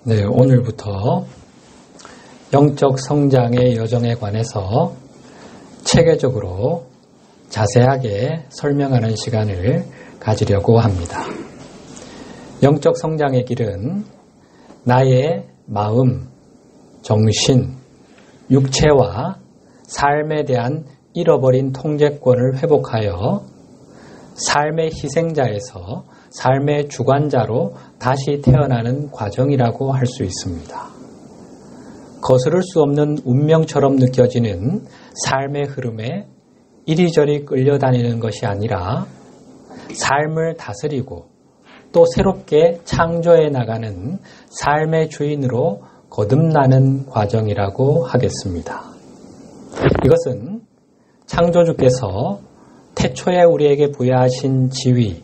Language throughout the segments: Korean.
네, 오늘부터 영적 성장의 여정에 관해서 체계적으로 자세하게 설명하는 시간을 가지려고 합니다. 영적 성장의 길은 나의 마음, 정신, 육체와 삶에 대한 잃어버린 통제권을 회복하여 삶의 희생자에서 삶의 주관자로 다시 태어나는 과정이라고 할 수 있습니다. 거스를 수 없는 운명처럼 느껴지는 삶의 흐름에 이리저리 끌려다니는 것이 아니라 삶을 다스리고 또 새롭게 창조해 나가는 삶의 주인으로 거듭나는 과정이라고 하겠습니다. 이것은 창조주께서 태초에 우리에게 부여하신 지위,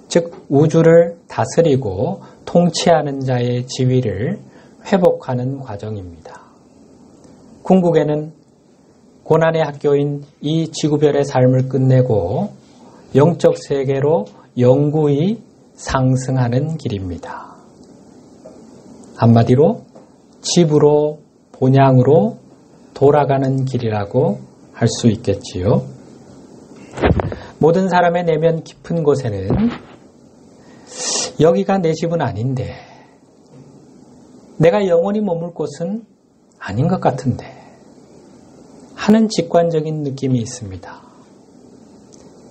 즉 우주를 다스리고 통치하는 자의 지위를 회복하는 과정입니다. 궁극에는 고난의 학교인 이 지구별의 삶을 끝내고 영적 세계로 영구히 상승하는 길입니다. 한마디로 집으로 본향으로 돌아가는 길이라고 할 수 있겠지요. 모든 사람의 내면 깊은 곳에는 여기가 내 집은 아닌데, 내가 영원히 머물 곳은 아닌 것 같은데 하는 직관적인 느낌이 있습니다.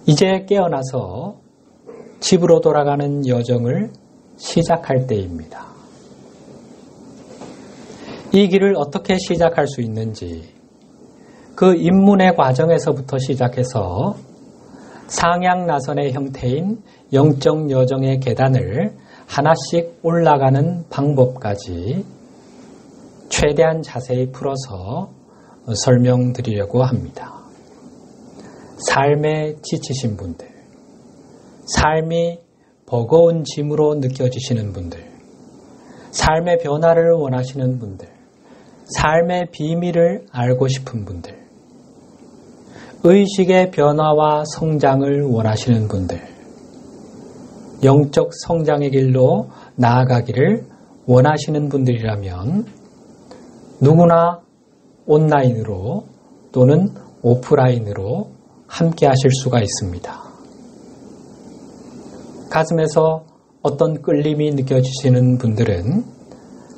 이제 깨어나서 집으로 돌아가는 여정을 시작할 때입니다. 이 길을 어떻게 시작할 수 있는지, 그 입문의 과정에서부터 시작해서 상향나선의 형태인 영적 여정의 계단을 하나씩 올라가는 방법까지 최대한 자세히 풀어서 설명드리려고 합니다. 삶에 지치신 분들, 삶이 버거운 짐으로 느껴지시는 분들, 삶의 변화를 원하시는 분들, 삶의 비밀을 알고 싶은 분들, 의식의 변화와 성장을 원하시는 분들, 영적 성장의 길로 나아가기를 원하시는 분들이라면 누구나 온라인으로 또는 오프라인으로 함께 하실 수가 있습니다. 가슴에서 어떤 끌림이 느껴지시는 분들은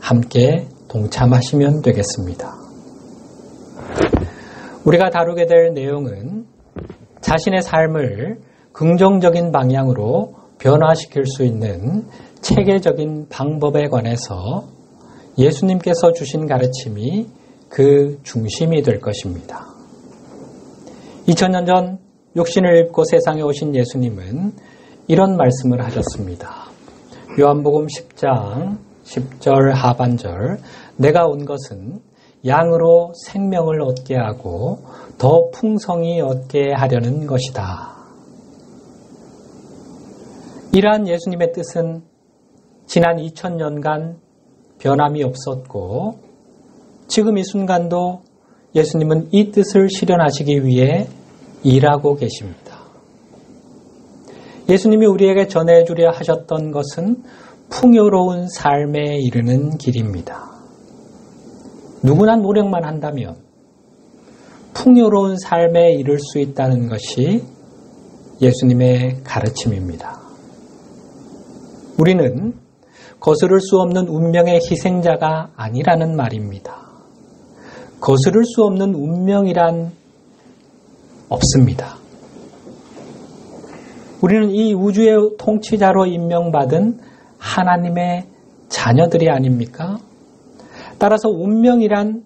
함께 동참하시면 되겠습니다. 우리가 다루게 될 내용은 자신의 삶을 긍정적인 방향으로 변화시킬 수 있는 체계적인 방법에 관해서 예수님께서 주신 가르침이 그 중심이 될 것입니다. 2000년 전 육신을 입고 세상에 오신 예수님은 이런 말씀을 하셨습니다. 요한복음 10장 10절 하반절, 내가 온 것은 양으로 생명을 얻게 하고 더 풍성히 얻게 하려는 것이다. 이러한 예수님의 뜻은 지난 2000년간 변함이 없었고 지금 이 순간도 예수님은 이 뜻을 실현하시기 위해 일하고 계십니다. 예수님이 우리에게 전해주려 하셨던 것은 풍요로운 삶에 이르는 길입니다. 누구나 노력만 한다면 풍요로운 삶에 이를 수 있다는 것이 예수님의 가르침입니다. 우리는 거스를 수 없는 운명의 희생자가 아니라는 말입니다. 거스를 수 없는 운명이란 없습니다. 우리는 이 우주의 통치자로 임명받은 하나님의 자녀들이 아닙니까? 따라서 운명이란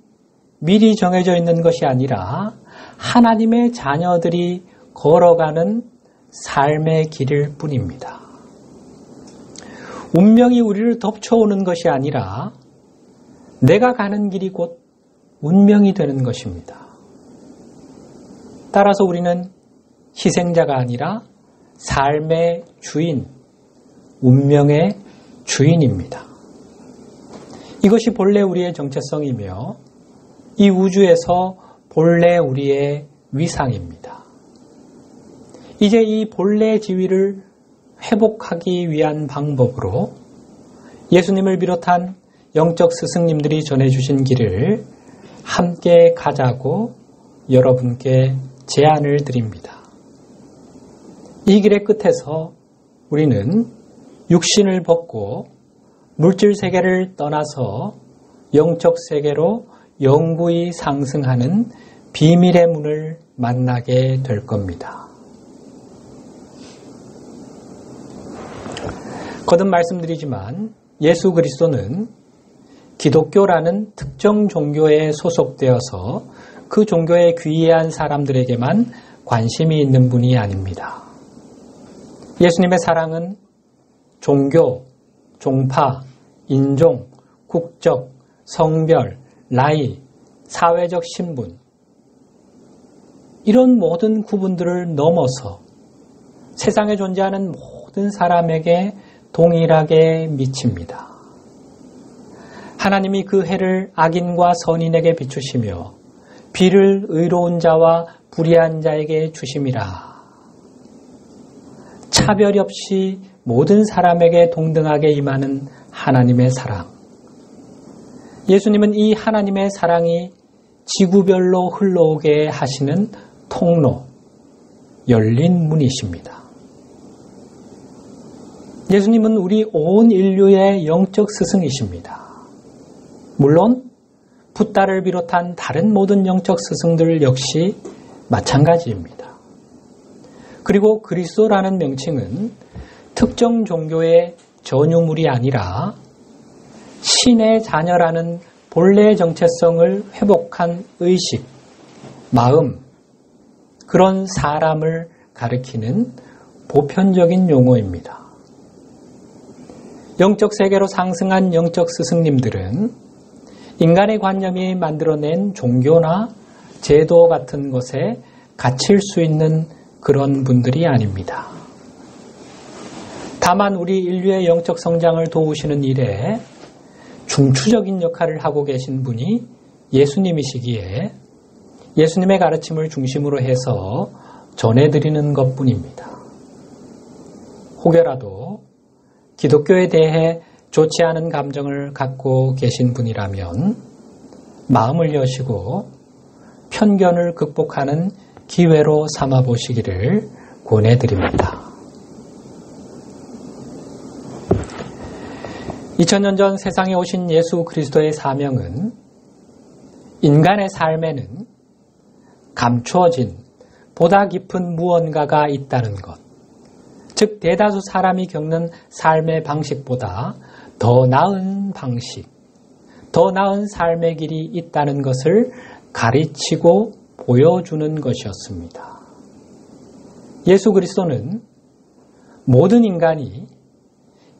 미리 정해져 있는 것이 아니라 하나님의 자녀들이 걸어가는 삶의 길일 뿐입니다. 운명이 우리를 덮쳐오는 것이 아니라 내가 가는 길이 곧 운명이 되는 것입니다. 따라서 우리는 희생자가 아니라 삶의 주인, 운명의 주인입니다. 이것이 본래 우리의 정체성이며 이 우주에서 본래 우리의 위상입니다. 이제 이 본래 지위를 회복하기 위한 방법으로 예수님을 비롯한 영적 스승님들이 전해주신 길을 함께 가자고 여러분께 제안을 드립니다. 이 길의 끝에서 우리는 육신을 벗고 물질 세계를 떠나서 영적 세계로 영구히 상승하는 비밀의 문을 만나게 될 겁니다. 거듭 말씀드리지만 예수 그리스도는 기독교라는 특정 종교에 소속되어서 그 종교에 귀의한 사람들에게만 관심이 있는 분이 아닙니다. 예수님의 사랑은 종교, 종파, 인종, 국적, 성별, 나이, 사회적 신분 이런 모든 구분들을 넘어서 세상에 존재하는 모든 사람에게 동일하게 미칩니다. 하나님이 그 해를 악인과 선인에게 비추시며 비를 의로운 자와 불의한 자에게 주심이라. 차별 없이 모든 사람에게 동등하게 임하는 하나님의 사랑. 예수님은 이 하나님의 사랑이 지구별로 흘러오게 하시는 통로, 열린 문이십니다. 예수님은 우리 온 인류의 영적 스승이십니다. 물론 붓다를 비롯한 다른 모든 영적 스승들 역시 마찬가지입니다. 그리고 그리스도라는 명칭은 특정 종교의 전유물이 아니라 신의 자녀라는 본래의 정체성을 회복한 의식, 마음, 그런 사람을 가리키는 보편적인 용어입니다. 영적 세계로 상승한 영적 스승님들은 인간의 관념이 만들어낸 종교나 제도 같은 것에 갇힐 수 있는 그런 분들이 아닙니다. 다만 우리 인류의 영적 성장을 도우시는 일에 중추적인 역할을 하고 계신 분이 예수님이시기에 예수님의 가르침을 중심으로 해서 전해드리는 것뿐입니다. 혹여라도 기독교에 대해 좋지 않은 감정을 갖고 계신 분이라면 마음을 여시고 편견을 극복하는 기회로 삼아 보시기를 권해드립니다. 2000년 전 세상에 오신 예수 그리스도의 사명은 인간의 삶에는 감추어진 보다 깊은 무언가가 있다는 것, 즉 대다수 사람이 겪는 삶의 방식보다 더 나은 방식, 더 나은 삶의 길이 있다는 것을 가르치고 보여주는 것이었습니다. 예수 그리스도는 모든 인간이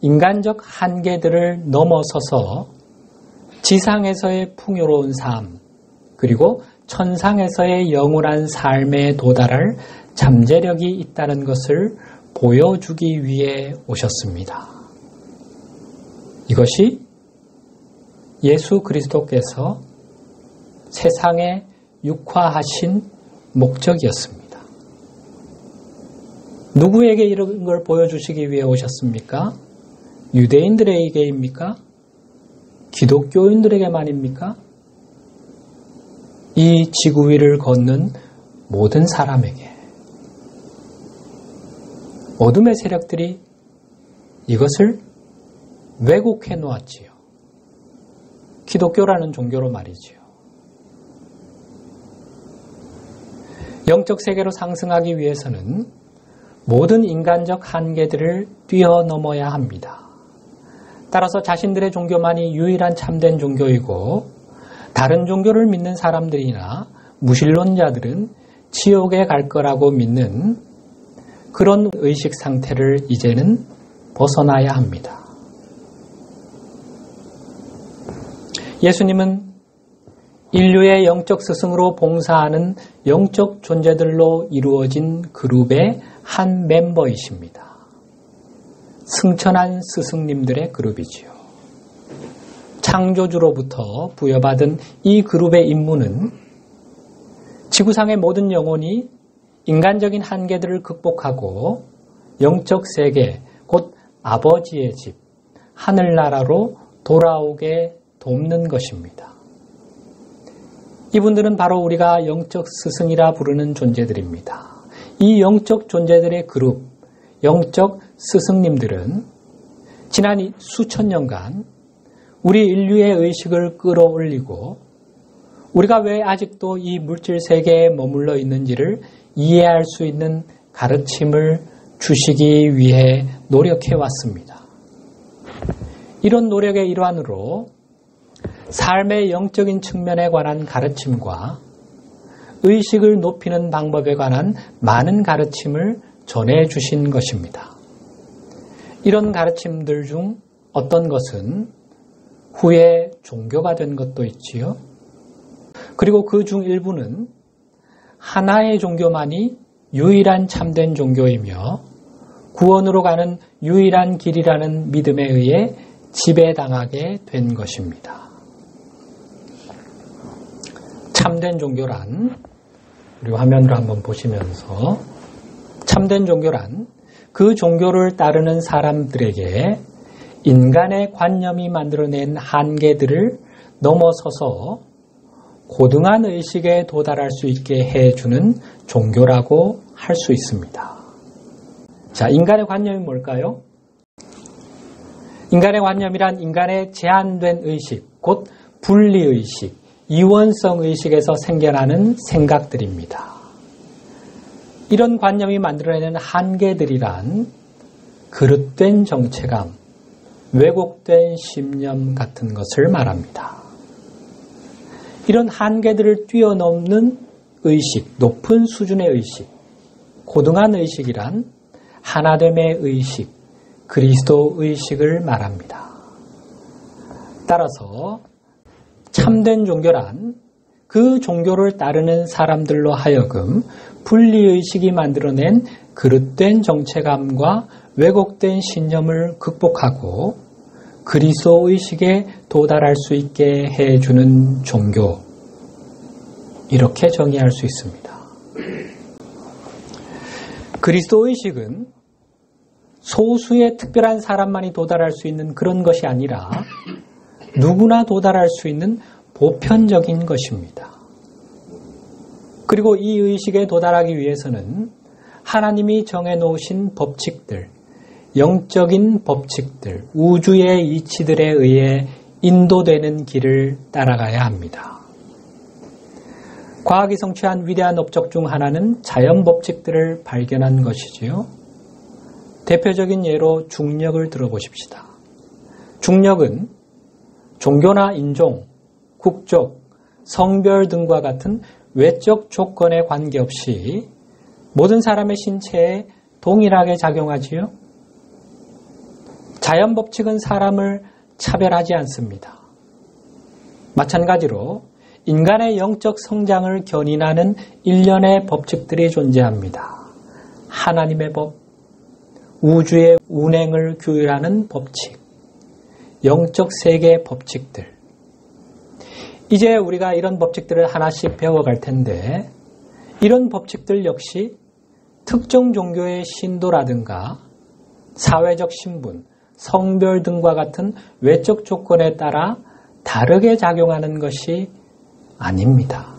인간적 한계들을 넘어서서 지상에서의 풍요로운 삶, 그리고 천상에서의 영원한 삶에 도달할 잠재력이 있다는 것을 보여주기 위해 오셨습니다. 이것이 예수 그리스도께서 세상에 육화하신 목적이었습니다. 누구에게 이런 걸 보여주시기 위해 오셨습니까? 유대인들에게입니까? 기독교인들에게만입니까? 이 지구 위를 걷는 모든 사람에게. 어둠의 세력들이 이것을 왜곡해 놓았지요. 기독교라는 종교로 말이지요. 영적 세계로 상승하기 위해서는 모든 인간적 한계들을 뛰어넘어야 합니다. 따라서 자신들의 종교만이 유일한 참된 종교이고 다른 종교를 믿는 사람들이나 무신론자들은 지옥에 갈 거라고 믿는 그런 의식 상태를 이제는 벗어나야 합니다. 예수님은 인류의 영적 스승으로 봉사하는 영적 존재들로 이루어진 그룹의 한 멤버이십니다. 승천한 스승님들의 그룹이지요. 창조주로부터 부여받은 이 그룹의 임무는 지구상의 모든 영혼이 인간적인 한계들을 극복하고 영적 세계, 곧 아버지의 집, 하늘나라로 돌아오게 돕는 것입니다. 이분들은 바로 우리가 영적 스승이라 부르는 존재들입니다. 이 영적 존재들의 그룹, 영적 스승님들은 지난 수천 년간 우리 인류의 의식을 끌어올리고 우리가 왜 아직도 이 물질 세계에 머물러 있는지를 이해할 수 있는 가르침을 주시기 위해 노력해 왔습니다. 이런 노력의 일환으로 삶의 영적인 측면에 관한 가르침과 의식을 높이는 방법에 관한 많은 가르침을 전해 주신 것입니다. 이런 가르침들 중 어떤 것은 후에 종교가 된 것도 있지요. 그리고 그 중 일부는 하나의 종교만이 유일한 참된 종교이며 구원으로 가는 유일한 길이라는 믿음에 의해 지배당하게 된 것입니다. 참된 종교란, 우리 화면으로 한번 보시면서, 참된 종교란 그 종교를 따르는 사람들에게 인간의 관념이 만들어낸 한계들을 넘어서서 고등한 의식에 도달할 수 있게 해주는 종교라고 할 수 있습니다. 자, 인간의 관념이 뭘까요? 인간의 관념이란 인간의 제한된 의식, 곧 분리의식, 이원성 의식에서 생겨나는 생각들입니다. 이런 관념이 만들어내는 한계들이란 그릇된 정체감, 왜곡된 신념 같은 것을 말합니다. 이런 한계들을 뛰어넘는 의식, 높은 수준의 의식, 고등한 의식이란 하나됨의 의식, 그리스도 의식을 말합니다. 따라서 참된 종교란 그 종교를 따르는 사람들로 하여금 분리의식이 만들어낸 그릇된 정체감과 왜곡된 신념을 극복하고 그리스도 의식에 도달할 수 있게 해주는 종교, 이렇게 정의할 수 있습니다. 그리스도 의식은 소수의 특별한 사람만이 도달할 수 있는 그런 것이 아니라 누구나 도달할 수 있는 보편적인 것입니다. 그리고 이 의식에 도달하기 위해서는 하나님이 정해놓으신 법칙들, 영적인 법칙들, 우주의 이치들에 의해 인도되는 길을 따라가야 합니다. 과학이 성취한 위대한 업적 중 하나는 자연 법칙들을 발견한 것이지요. 대표적인 예로 중력을 들어보십시다. 중력은 종교나 인종, 국적, 성별 등과 같은 외적 조건에 관계없이 모든 사람의 신체에 동일하게 작용하지요. 자연 법칙은 사람을 차별하지 않습니다. 마찬가지로 인간의 영적 성장을 견인하는 일련의 법칙들이 존재합니다. 하나님의 법, 우주의 운행을 규율하는 법칙, 영적 세계의 법칙들. 이제 우리가 이런 법칙들을 하나씩 배워갈 텐데 이런 법칙들 역시 특정 종교의 신도라든가 사회적 신분, 성별 등과 같은 외적 조건에 따라 다르게 작용하는 것이 아닙니다.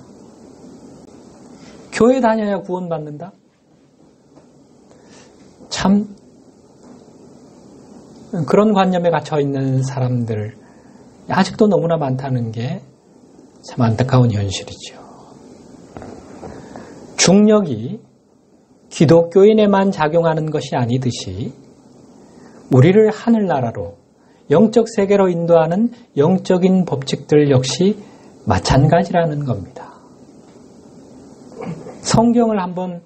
교회 다녀야 구원받는다? 참 그런 관념에 갇혀 있는 사람들 아직도 너무나 많다는 게 참 안타까운 현실이죠. 중력이 기독교인에만 작용하는 것이 아니듯이 우리를 하늘나라로 영적 세계로 인도하는 영적인 법칙들 역시 마찬가지라는 겁니다. 성경을 한번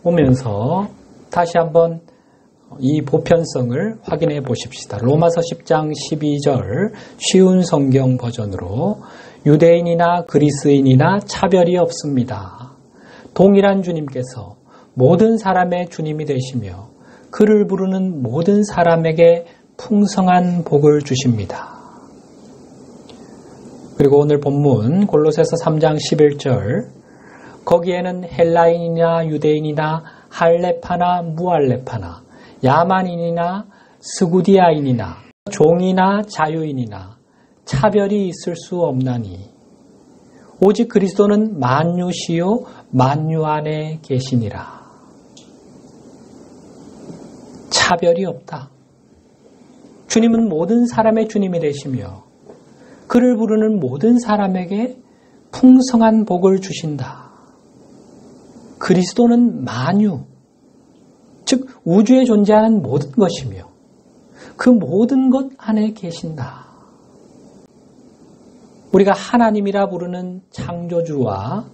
보면서 다시 한번 이 보편성을 확인해 보십시다. 로마서 10장 12절 쉬운 성경 버전으로 유대인이나 그리스인이나 차별이 없습니다. 동일한 주님께서 모든 사람의 주님이 되시며 그를 부르는 모든 사람에게 풍성한 복을 주십니다. 그리고 오늘 본문 골로새서 3장 11절 거기에는 헬라인이나 유대인이나 할레파나 무할레파나 야만인이나 스구디아인이나 종이나 자유인이나 차별이 있을 수 없나니 오직 그리스도는 만유시요 만유 안에 계시니라. 차별이 없다. 주님은 모든 사람의 주님이 되시며 그를 부르는 모든 사람에게 풍성한 복을 주신다. 그리스도는 만유, 즉 우주에 존재하는 모든 것이며 그 모든 것 안에 계신다. 우리가 하나님이라 부르는 창조주와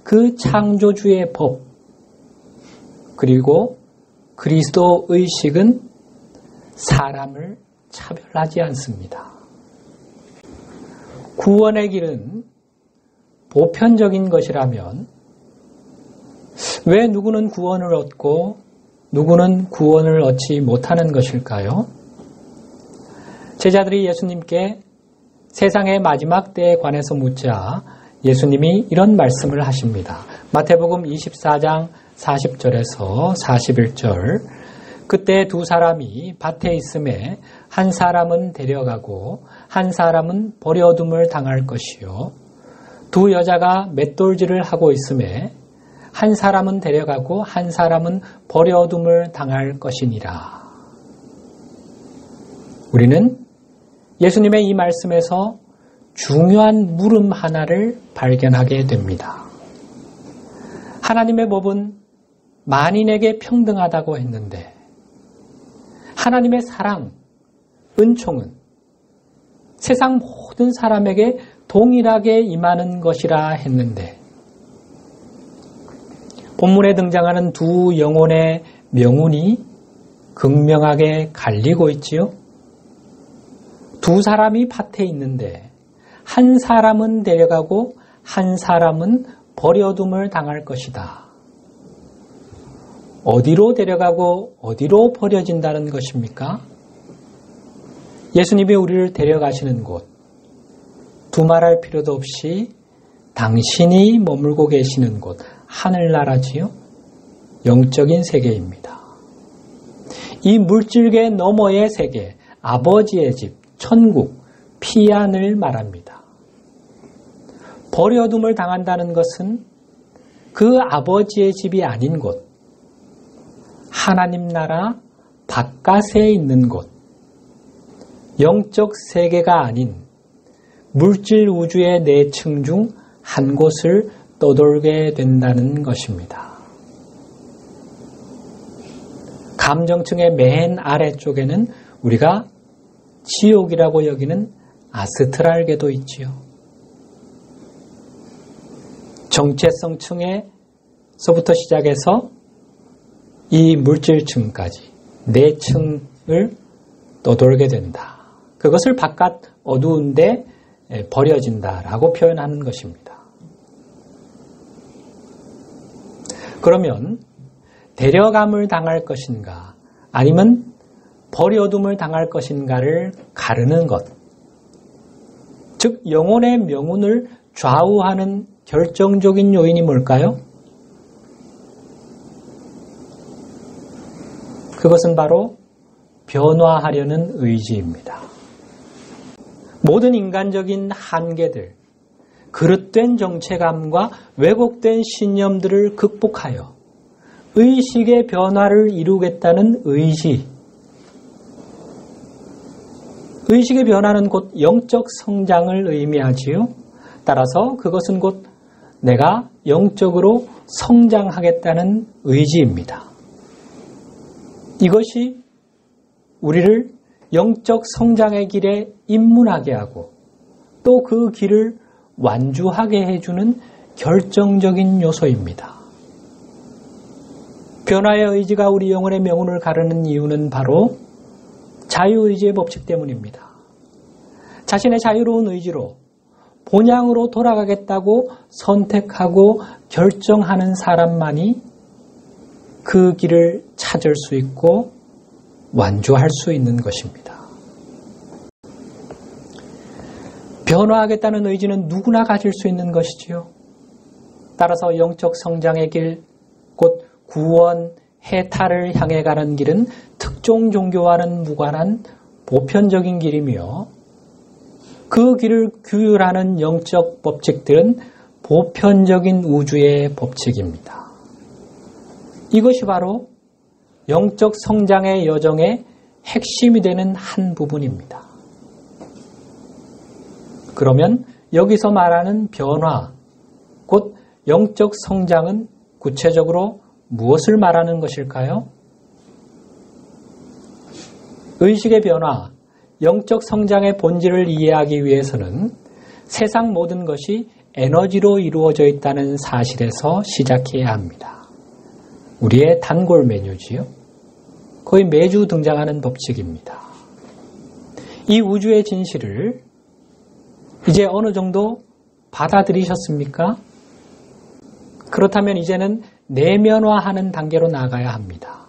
그 창조주의 법, 그리고 그리스도 의식은 사람을 차별하지 않습니다. 구원의 길은 보편적인 것이라면 왜 누구는 구원을 얻고 누구는 구원을 얻지 못하는 것일까요? 제자들이 예수님께 세상의 마지막 때에 관해서 묻자 예수님이 이런 말씀을 하십니다. 마태복음 24장 40절에서 41절. 그때 두 사람이 밭에 있음에 한 사람은 데려가고 한 사람은 버려둠을 당할 것이요. 두 여자가 맷돌질을 하고 있음에 한 사람은 데려가고 한 사람은 버려둠을 당할 것이니라. 우리는 예수님의 이 말씀에서 중요한 물음 하나를 발견하게 됩니다. 하나님의 법은 만인에게 평등하다고 했는데 하나님의 사랑, 은총은 세상 모든 사람에게 동일하게 임하는 것이라 했는데 본문에 등장하는 두 영혼의 명운이 극명하게 갈리고 있지요. 두 사람이 밭에 있는데 한 사람은 데려가고 한 사람은 버려둠을 당할 것이다. 어디로 데려가고 어디로 버려진다는 것입니까? 예수님이 우리를 데려가시는 곳, 두말할 필요도 없이 당신이 머물고 계시는 곳, 하늘나라지요. 영적인 세계입니다. 이 물질계 너머의 세계, 아버지의 집, 천국, 피안을 말합니다. 버려둠을 당한다는 것은 그 아버지의 집이 아닌 곳, 하나님 나라 바깥에 있는 곳, 영적 세계가 아닌 물질 우주의 내층 중 한 곳을 떠돌게 된다는 것입니다. 감정층의 맨 아래쪽에는 우리가 지옥이라고 여기는 아스트랄계도 있지요. 정체성 층에서부터 시작해서 이 물질층까지 네 층을 떠돌게 된다. 그것을 바깥 어두운 데 버려진다라고 표현하는 것입니다. 그러면 데려감을 당할 것인가 아니면 버려둠을 당할 것인가를 가르는 것, 즉 영혼의 명운을 좌우하는 결정적인 요인이 뭘까요? 그것은 바로 변화하려는 의지입니다. 모든 인간적인 한계들, 그릇된 정체감과 왜곡된 신념들을 극복하여 의식의 변화를 이루겠다는 의지. 의식의 변화는 곧 영적 성장을 의미하지요. 따라서 그것은 곧 내가 영적으로 성장하겠다는 의지입니다. 이것이 우리를 영적 성장의 길에 입문하게 하고 또 그 길을 완주하게 해주는 결정적인 요소입니다. 변화의 의지가 우리 영혼의 명운을 가르는 이유는 바로 자유의지의 법칙 때문입니다. 자신의 자유로운 의지로 본향으로 돌아가겠다고 선택하고 결정하는 사람만이 그 길을 찾을 수 있고 완주할 수 있는 것입니다. 변화하겠다는 의지는 누구나 가질 수 있는 것이지요. 따라서 영적 성장의 길, 곧 구원, 해탈을 향해 가는 길은 특정 종교와는 무관한 보편적인 길이며 그 길을 규율하는 영적 법칙들은 보편적인 우주의 법칙입니다. 이것이 바로 영적 성장의 여정의 핵심이 되는 한 부분입니다. 그러면 여기서 말하는 변화, 곧 영적 성장은 구체적으로 무엇을 말하는 것일까요? 의식의 변화, 영적 성장의 본질을 이해하기 위해서는 세상 모든 것이 에너지로 이루어져 있다는 사실에서 시작해야 합니다. 우리의 단골 메뉴지요. 거의 매주 등장하는 법칙입니다. 이 우주의 진실을 이제 어느 정도 받아들이셨습니까? 그렇다면 이제는 내면화하는 단계로 나아가야 합니다.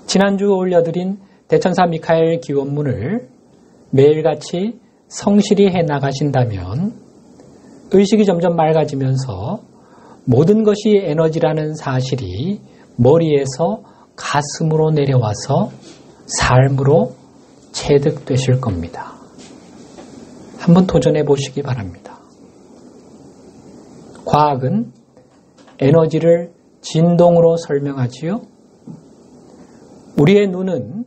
지난주 올려드린 대천사 미카엘 기원문을 매일같이 성실히 해나가신다면 의식이 점점 맑아지면서 모든 것이 에너지라는 사실이 머리에서 가슴으로 내려와서 삶으로 체득되실 겁니다. 한번 도전해 보시기 바랍니다. 과학은 에너지를 진동으로 설명하지요. 우리의 눈은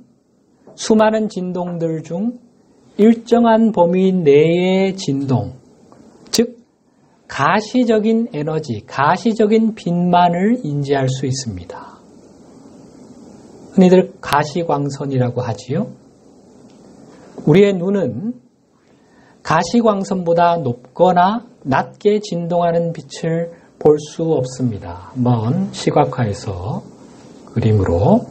수많은 진동들 중 일정한 범위 내의 진동, 즉 가시적인 에너지, 가시적인 빛만을 인지할 수 있습니다. 흔히들 가시광선이라고 하지요. 우리의 눈은 가시광선보다 높거나 낮게 진동하는 빛을 볼 수 없습니다. 먼 시각화에서 그림으로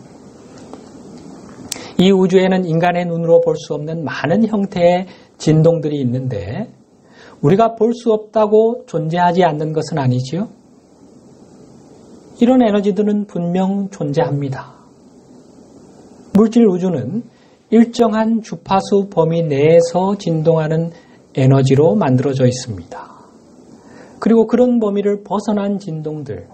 이 우주에는 인간의 눈으로 볼 수 없는 많은 형태의 진동들이 있는데 우리가 볼 수 없다고 존재하지 않는 것은 아니지요. 이런 에너지들은 분명 존재합니다. 물질 우주는 일정한 주파수 범위 내에서 진동하는 에너지로 만들어져 있습니다. 그리고 그런 범위를 벗어난 진동들,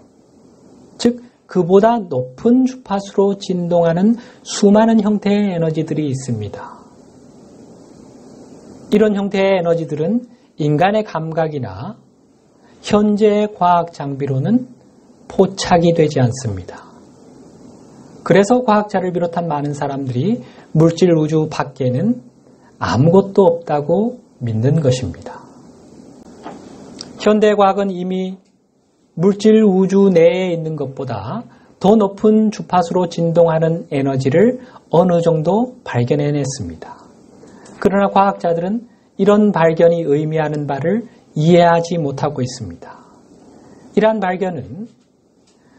즉 그보다 높은 주파수로 진동하는 수많은 형태의 에너지들이 있습니다. 이런 형태의 에너지들은 인간의 감각이나 현재의 과학 장비로는 포착이 되지 않습니다. 그래서 과학자를 비롯한 많은 사람들이 물질 우주 밖에는 아무것도 없다고 믿는 것입니다. 현대과학은 이미 물질 우주 내에 있는 것보다 더 높은 주파수로 진동하는 에너지를 어느 정도 발견해냈습니다. 그러나 과학자들은 이런 발견이 의미하는 바를 이해하지 못하고 있습니다. 이러한 발견은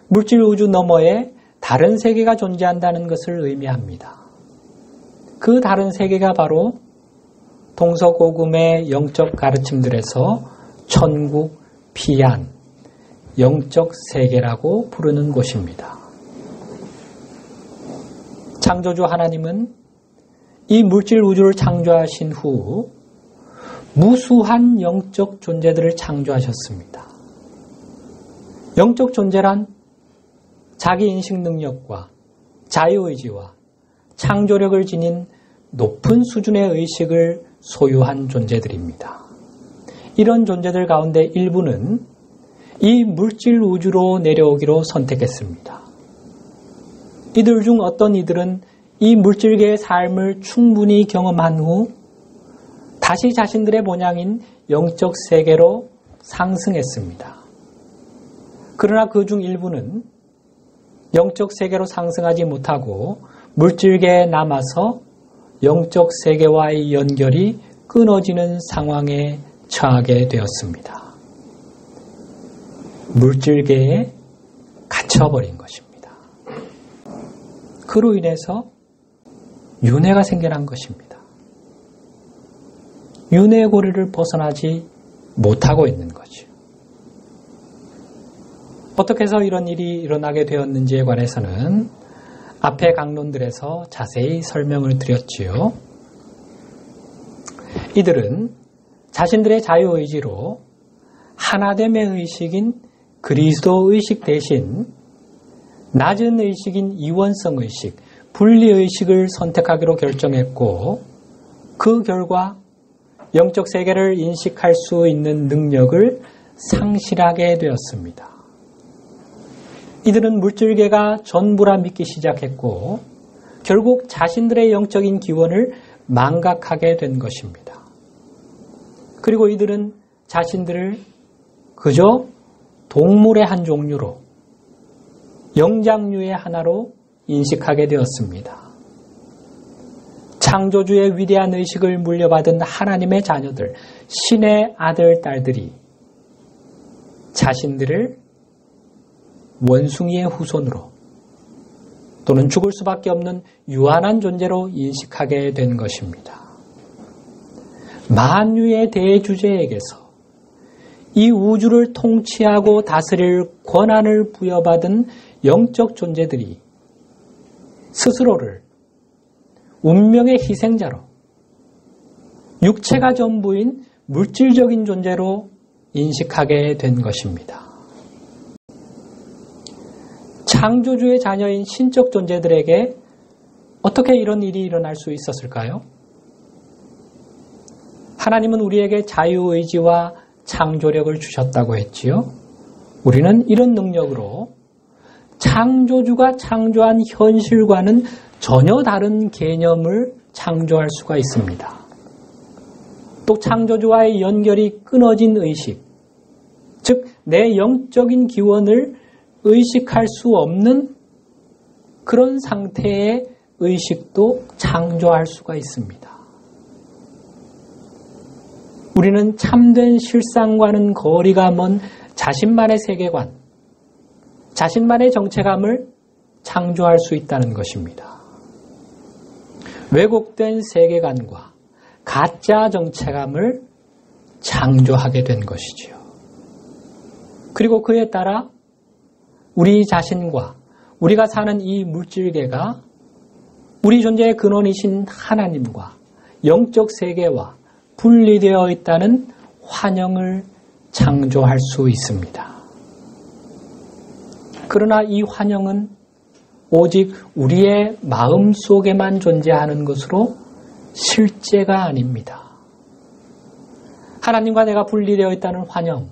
물질 우주 너머에 다른 세계가 존재한다는 것을 의미합니다. 그 다른 세계가 바로 동서고금의 영적 가르침들에서 천국, 피안, 영적 세계라고 부르는 곳입니다. 창조주 하나님은 이 물질 우주를 창조하신 후 무수한 영적 존재들을 창조하셨습니다. 영적 존재란 자기 인식 능력과 자유의지와 창조력을 지닌 높은 수준의 의식을 소유한 존재들입니다. 이런 존재들 가운데 일부는 이 물질 우주로 내려오기로 선택했습니다. 이들 중 어떤 이들은 이 물질계의 삶을 충분히 경험한 후 다시 자신들의 본향인 영적 세계로 상승했습니다. 그러나 그 중 일부는 영적 세계로 상승하지 못하고 물질계에 남아서 영적 세계와의 연결이 끊어지는 상황에 처하게 되었습니다. 물질계에 갇혀버린 것입니다. 그로 인해서 윤회가 생겨난 것입니다. 윤회의 고리를 벗어나지 못하고 있는 거죠. 어떻게 해서 이런 일이 일어나게 되었는지에 관해서는 앞의 강론들에서 자세히 설명을 드렸지요. 이들은 자신들의 자유의지로 하나됨의 의식인 그리스도 의식 대신 낮은 의식인 이원성 의식, 분리의식을 선택하기로 결정했고 그 결과 영적 세계를 인식할 수 있는 능력을 상실하게 되었습니다. 이들은 물질계가 전부라 믿기 시작했고 결국 자신들의 영적인 기원을 망각하게 된 것입니다. 그리고 이들은 자신들을 그저 동물의 한 종류로, 영장류의 하나로 인식하게 되었습니다. 창조주의 위대한 의식을 물려받은 하나님의 자녀들, 신의 아들, 딸들이 자신들을 원숭이의 후손으로 또는 죽을 수밖에 없는 유한한 존재로 인식하게 된 것입니다. 만유의 대주제에게서 이 우주를 통치하고 다스릴 권한을 부여받은 영적 존재들이 스스로를 운명의 희생자로, 육체가 전부인 물질적인 존재로 인식하게 된 것입니다. 창조주의 자녀인 신적 존재들에게 어떻게 이런 일이 일어날 수 있었을까요? 하나님은 우리에게 자유의지와 창조력을 주셨다고 했지요. 우리는 이런 능력으로 창조주가 창조한 현실과는 전혀 다른 개념을 창조할 수가 있습니다. 또 창조주와의 연결이 끊어진 의식, 즉 내 영적인 기원을 의식할 수 없는 그런 상태의 의식도 창조할 수가 있습니다. 우리는 참된 실상과는 거리가 먼 자신만의 세계관, 자신만의 정체감을 창조할 수 있다는 것입니다. 왜곡된 세계관과 가짜 정체감을 창조하게 된 것이지요. 그리고 그에 따라 우리 자신과 우리가 사는 이 물질계가 우리 존재의 근원이신 하나님과 영적 세계와 분리되어 있다는 환영을 창조할 수 있습니다. 그러나 이 환영은 오직 우리의 마음 속에만 존재하는 것으로 실제가 아닙니다. 하나님과 내가 분리되어 있다는 환영,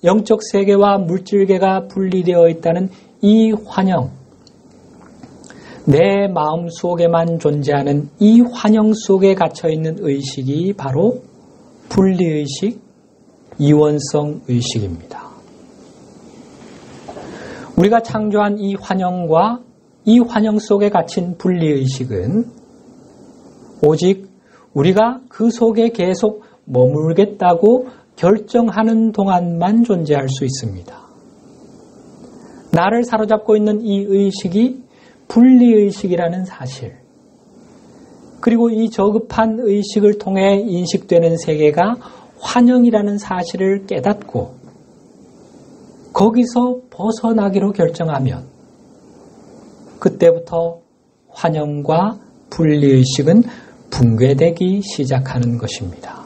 영적 세계와 물질계가 분리되어 있다는 이 환영, 내 마음 속에만 존재하는 이 환영 속에 갇혀있는 의식이 바로 분리의식, 이원성 의식입니다. 우리가 창조한 이 환영과 이 환영 속에 갇힌 분리의식은 오직 우리가 그 속에 계속 머물겠다고 결정하는 동안만 존재할 수 있습니다. 나를 사로잡고 있는 이 의식이 분리의식이라는 사실, 그리고 이 저급한 의식을 통해 인식되는 세계가 환영이라는 사실을 깨닫고 거기서 벗어나기로 결정하면 그때부터 환영과 분리의식은 붕괴되기 시작하는 것입니다.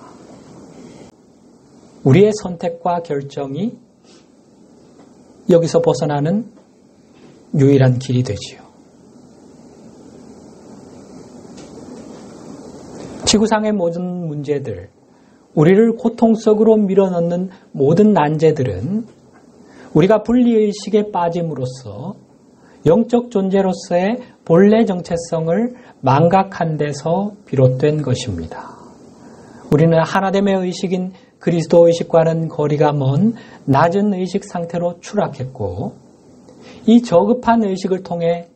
우리의 선택과 결정이 여기서 벗어나는 유일한 길이 되지요. 지구상의 모든 문제들, 우리를 고통 속으로 밀어넣는 모든 난제들은 우리가 분리의식에 빠짐으로써 영적 존재로서의 본래 정체성을 망각한 데서 비롯된 것입니다. 우리는 하나됨의 의식인 그리스도 의식과는 거리가 먼 낮은 의식 상태로 추락했고, 이 저급한 의식을 통해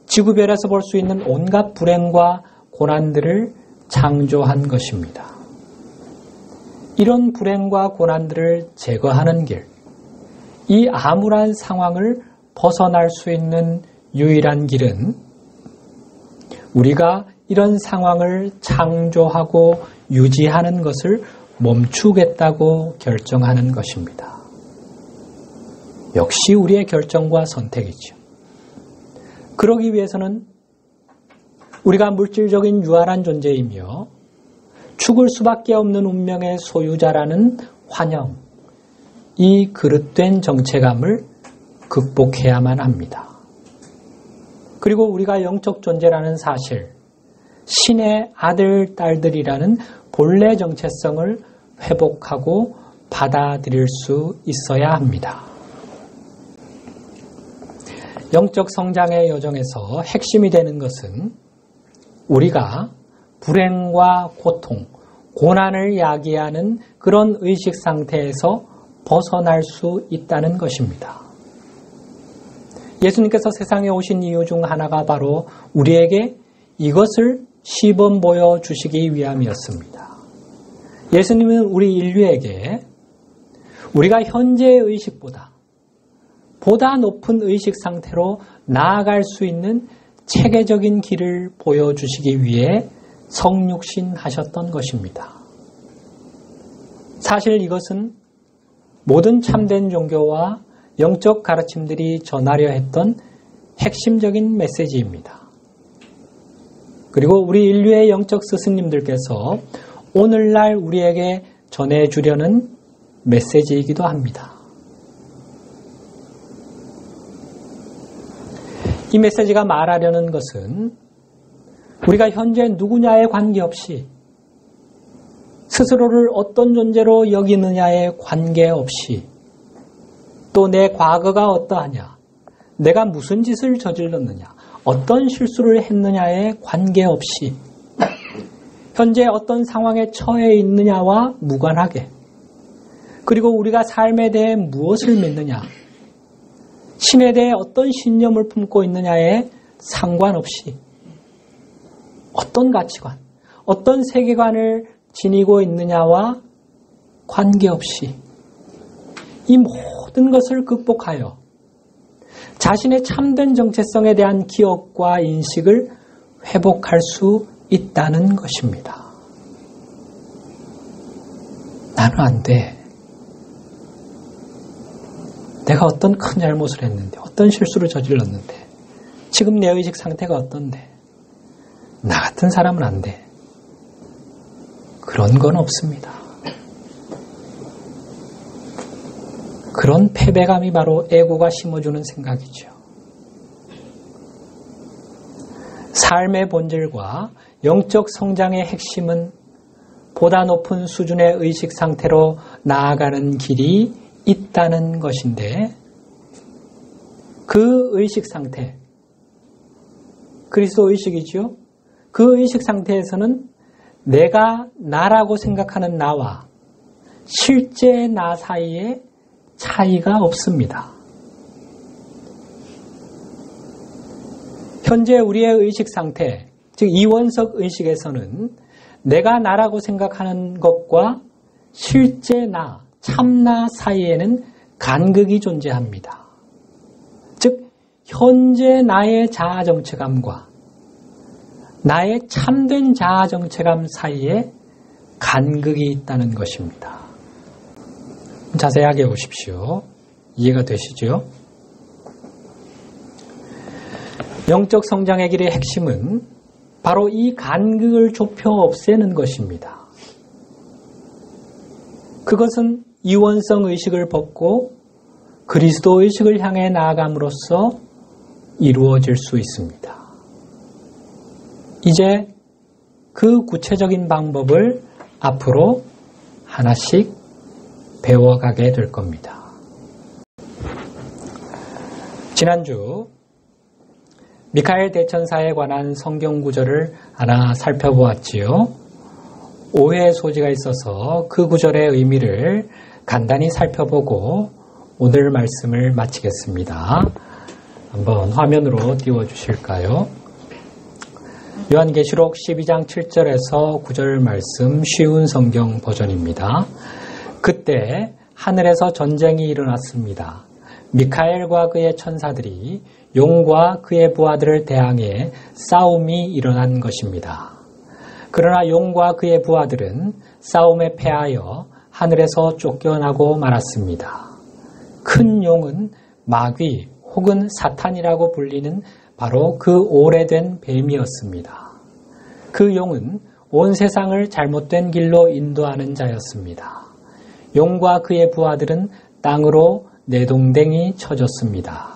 지구별에서 볼 수 있는 온갖 불행과 고난들을 창조한 것입니다. 이런 불행과 고난들을 제거하는 길, 이 암울한 상황을 벗어날 수 있는 유일한 길은 우리가 이런 상황을 창조하고 유지하는 것을 멈추겠다고 결정하는 것입니다. 역시 우리의 결정과 선택이죠. 그러기 위해서는 우리가 물질적인 유한한 존재이며 죽을 수밖에 없는 운명의 소유자라는 환영, 이 그릇된 정체감을 극복해야만 합니다. 그리고 우리가 영적 존재라는 사실, 신의 아들, 딸들이라는 본래 정체성을 회복하고 받아들일 수 있어야 합니다. 영적 성장의 여정에서 핵심이 되는 것은 우리가 불행과 고통, 고난을 야기하는 그런 의식 상태에서 벗어날 수 있다는 것입니다. 예수님께서 세상에 오신 이유 중 하나가 바로 우리에게 이것을 시범 보여주시기 위함이었습니다. 예수님은 우리 인류에게 우리가 현재의 의식보다 보다 높은 의식 상태로 나아갈 수 있는 체계적인 길을 보여주시기 위해 성육신하셨던 것입니다. 사실 이것은 모든 참된 종교와 영적 가르침들이 전하려 했던 핵심적인 메시지입니다. 그리고 우리 인류의 영적 스승님들께서 오늘날 우리에게 전해주려는 메시지이기도 합니다. 이 메시지가 말하려는 것은 우리가 현재 누구냐에 관계없이 스스로를 어떤 존재로 여기느냐에 관계없이 또 내 과거가 어떠하냐, 내가 무슨 짓을 저질렀느냐, 어떤 실수를 했느냐에 관계없이 현재 어떤 상황에 처해 있느냐와 무관하게 그리고 우리가 삶에 대해 무엇을 믿느냐, 신에 대해 어떤 신념을 품고 있느냐에 상관없이 어떤 가치관, 어떤 세계관을 지니고 있느냐와 관계없이 이 모든 것을 극복하여 자신의 참된 정체성에 대한 기억과 인식을 회복할 수 있다는 것입니다. 나는 안 돼. 내가 어떤 큰 잘못을 했는데, 어떤 실수를 저질렀는데, 지금 내 의식 상태가 어떤데, 나 같은 사람은 안 돼. 그런 건 없습니다. 그런 패배감이 바로 에고가 심어주는 생각이죠. 삶의 본질과 영적 성장의 핵심은 보다 높은 수준의 의식 상태로 나아가는 길이 있다는 것인데 그 의식 상태, 그리스도 의식이죠. 그 의식 상태에서는 내가 나라고 생각하는 나와 실제 나 사이에 차이가 없습니다. 현재 우리의 의식 상태, 즉 이원석 의식에서는 내가 나라고 생각하는 것과 실제 나, 참나 사이에는 간극이 존재합니다. 즉 현재 나의 자아정체감과 나의 참된 자아정체감 사이에 간극이 있다는 것입니다. 자세하게 보십시오. 이해가 되시죠? 영적 성장의 길의 핵심은 바로 이 간극을 좁혀 없애는 것입니다. 그것은 이원성 의식을 벗고 그리스도 의식을 향해 나아감으로써 이루어질 수 있습니다. 이제 그 구체적인 방법을 앞으로 하나씩 배워가게 될 겁니다. 지난주 미카엘 대천사에 관한 성경 구절을 하나 살펴보았지요. 오해의 소지가 있어서 그 구절의 의미를 간단히 살펴보고 오늘 말씀을 마치겠습니다. 한번 화면으로 띄워주실까요? 요한계시록 12장 7절에서 9절 말씀 쉬운 성경 버전입니다. 그때 하늘에서 전쟁이 일어났습니다. 미카엘과 그의 천사들이 용과 그의 부하들을 대항해 싸움이 일어난 것입니다. 그러나 용과 그의 부하들은 싸움에 패하여 하늘에서 쫓겨나고 말았습니다. 큰 용은 마귀 혹은 사탄이라고 불리는 바로 그 오래된 뱀이었습니다. 그 용은 온 세상을 잘못된 길로 인도하는 자였습니다. 용과 그의 부하들은 땅으로 내동댕이 쳐졌습니다.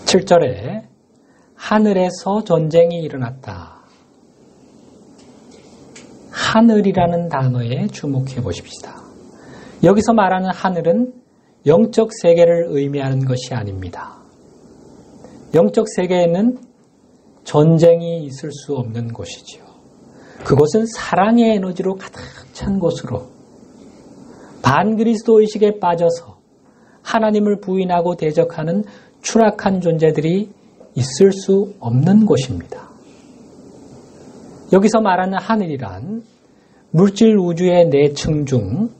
7절에 하늘에서 전쟁이 일어났다. 하늘이라는 단어에 주목해 보십시다. 여기서 말하는 하늘은 영적 세계를 의미하는 것이 아닙니다. 영적 세계에는 전쟁이 있을 수 없는 곳이지요. 그곳은 사랑의 에너지로 가득 찬 곳으로 반그리스도 의식에 빠져서 하나님을 부인하고 대적하는 추락한 존재들이 있을 수 없는 곳입니다. 여기서 말하는 하늘이란 물질 우주의 내층 중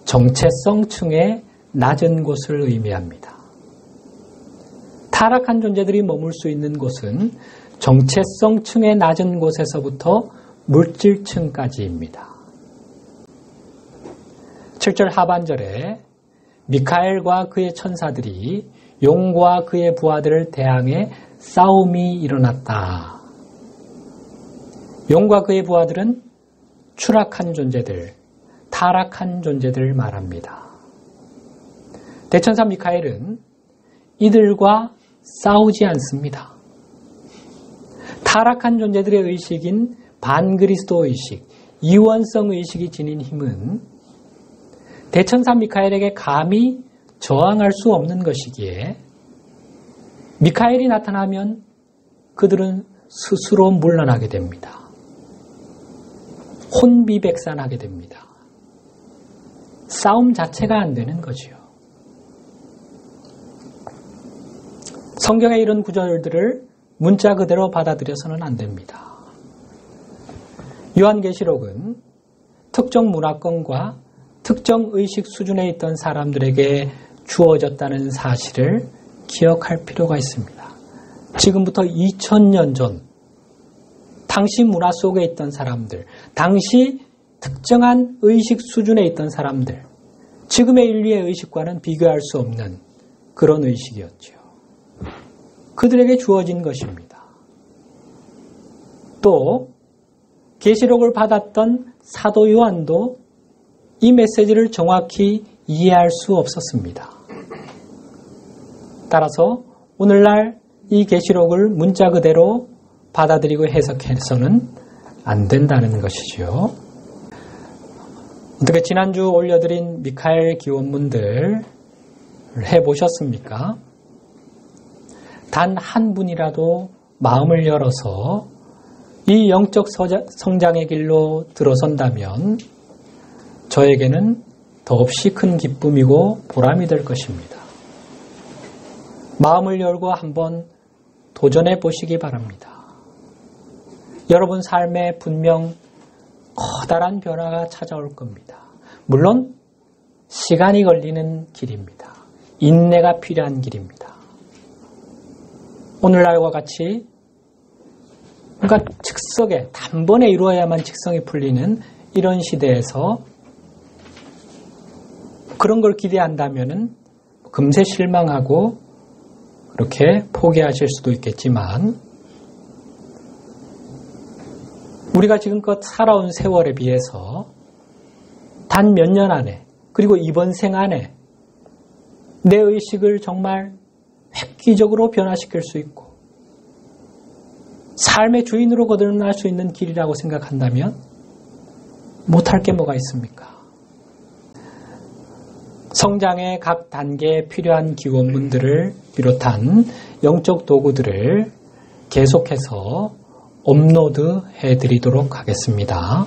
정체성층의 낮은 곳을 의미합니다. 타락한 존재들이 머물 수 있는 곳은 정체성층의 낮은 곳에서부터 물질층까지입니다. 7절 하반절에 미카엘과 그의 천사들이 용과 그의 부하들을 대항해 싸움이 일어났다. 용과 그의 부하들은 추락한 존재들, 타락한 존재들 말합니다. 대천사 미카엘은 이들과 싸우지 않습니다. 타락한 존재들의 의식인 반그리스도 의식, 이원성 의식이 지닌 힘은 대천사 미카엘에게 감히 저항할 수 없는 것이기에 미카엘이 나타나면 그들은 스스로 물러나게 됩니다. 혼비백산하게 됩니다. 싸움 자체가 안 되는 거지요. 성경의 이런 구절들을 문자 그대로 받아들여서는 안 됩니다. 요한계시록은 특정 문화권과 특정 의식 수준에 있던 사람들에게 주어졌다는 사실을 기억할 필요가 있습니다. 지금부터 2000년 전 당시 문화 속에 있던 사람들, 당시 특정한 의식 수준에 있던 사람들, 지금의 인류의 의식과는 비교할 수 없는 그런 의식이었죠. 그들에게 주어진 것입니다. 또 계시록을 받았던 사도 요한도 이 메시지를 정확히 이해할 수 없었습니다. 따라서 오늘날 이 계시록을 문자 그대로 받아들이고 해석해서는 안 된다는 것이죠. 어떻게 지난주 올려드린 미카엘 기원문들 해보셨습니까? 단 한 분이라도 마음을 열어서 이 영적 성장의 길로 들어선다면 저에게는 더없이 큰 기쁨이고 보람이 될 것입니다. 마음을 열고 한번 도전해 보시기 바랍니다. 여러분 삶에 분명 커다란 변화가 찾아올 겁니다. 물론 시간이 걸리는 길입니다. 인내가 필요한 길입니다. 오늘날과 같이 뭔가 즉석에 단번에 이루어야만 직성이 풀리는 이런 시대에서 그런 걸 기대한다면 금세 실망하고 그렇게 포기하실 수도 있겠지만 우리가 지금껏 살아온 세월에 비해서 단 몇 년 안에 그리고 이번 생 안에 내 의식을 정말 획기적으로 변화시킬 수 있고 삶의 주인으로 거듭날 수 있는 길이라고 생각한다면 못할 게 뭐가 있습니까? 성장의 각 단계에 필요한 기원문들을 비롯한 영적 도구들을 계속해서 업로드 해드리도록 하겠습니다.